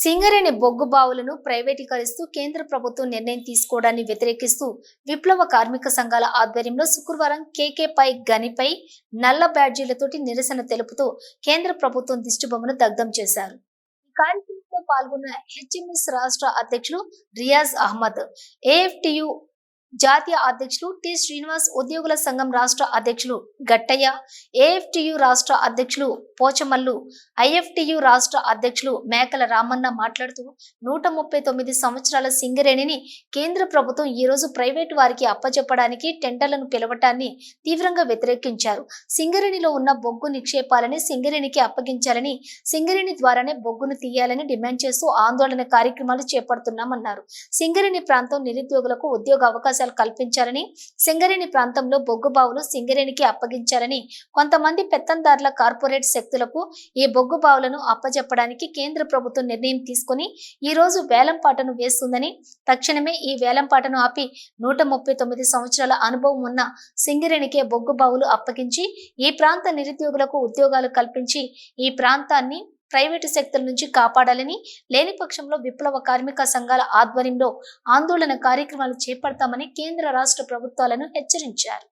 సింగరేణి బొగ్గు బావులను ప్రైవేటీకరిస్తూ కేంద్ర ప్రభుత్వం నిర్ణయం తీసుకోవడాన్ని వ్యతిరేకిస్తూ విప్లవ కార్మిక సంఘాల ఆధ్వర్యంలో శుక్రవారం కేకేపై గనిపై నల్ల బ్యాడ్జీలతోటి నిరసన తెలుపుతూ కేంద్ర ప్రభుత్వం దిష్టిబొమ్మను దగ్ధం చేశారు. ఈ కార్యక్రమంలో పాల్గొన్న హెచ్ఎంఎస్ రాష్ట్ర అధ్యక్షులు రియాజ్ అహ్మద్, ఏఎఫ్టియు జాతీయ అధ్యక్షులు టి శ్రీనివాస్, ఉద్యోగుల సంఘం రాష్ట్ర అధ్యక్షులు గట్టయ్య, ఏఎఫ్టియు రాష్ట్ర అధ్యక్షులు పోచమల్లు, ఐఎఫ్టియు రాష్ట్ర అధ్యక్షులు మేకల రామన్న మాట్లాడుతూ 139 సంవత్సరాల సింగరేణిని కేంద్ర ప్రభుత్వం ఈ రోజు ప్రైవేటు వారికి అప్పచెప్పడానికి టెండర్లను పిలవటాన్ని తీవ్రంగా వ్యతిరేకించారు. సింగరేణిలో ఉన్న బొగ్గు నిక్షేపాలని సింగరేణికి అప్పగించాలని, సింగరేణి ద్వారానే బొగ్గును తీయాలని డిమాండ్ చేస్తూ ఆందోళన కార్యక్రమాలు చేపడుతున్నామన్నారు. సింగరేణి ప్రాంతం నిరుద్యోగులకు ఉద్యోగ అవకాశాలు కల్పించాలని, సింగరేణి ప్రాంతంలో బొగ్గు బావులు సింగరేణికి అప్పగించాలని, కొంతమంది పెత్తందారుల కార్పొరేట్ శక్తులకు ఈ బొగ్గు బావులను అప్పజెప్పడానికి కేంద్ర ప్రభుత్వం నిర్ణయం తీసుకుని ఈ రోజు వేలంపాటను వేస్తుందని, తక్షణమే ఈ వేలంపాటను ఆపి 139 సంవత్సరాల అనుభవం ఉన్న సింగరేణికే బొగ్గు బావులు అప్పగించి ఈ ప్రాంత నిరుద్యోగులకు ఉద్యోగాలు కల్పించి ఈ ప్రాంతాన్ని ప్రైవేటు శక్తుల నుంచి కాపాడాలని, లేని పక్షంలో విప్లవ కార్మిక సంఘాల ఆధ్వర్యంలో ఆందోళన కార్యక్రమాలు చేపడతామని కేంద్ర రాష్ట్ర ప్రభుత్వాలను హెచ్చరించారు.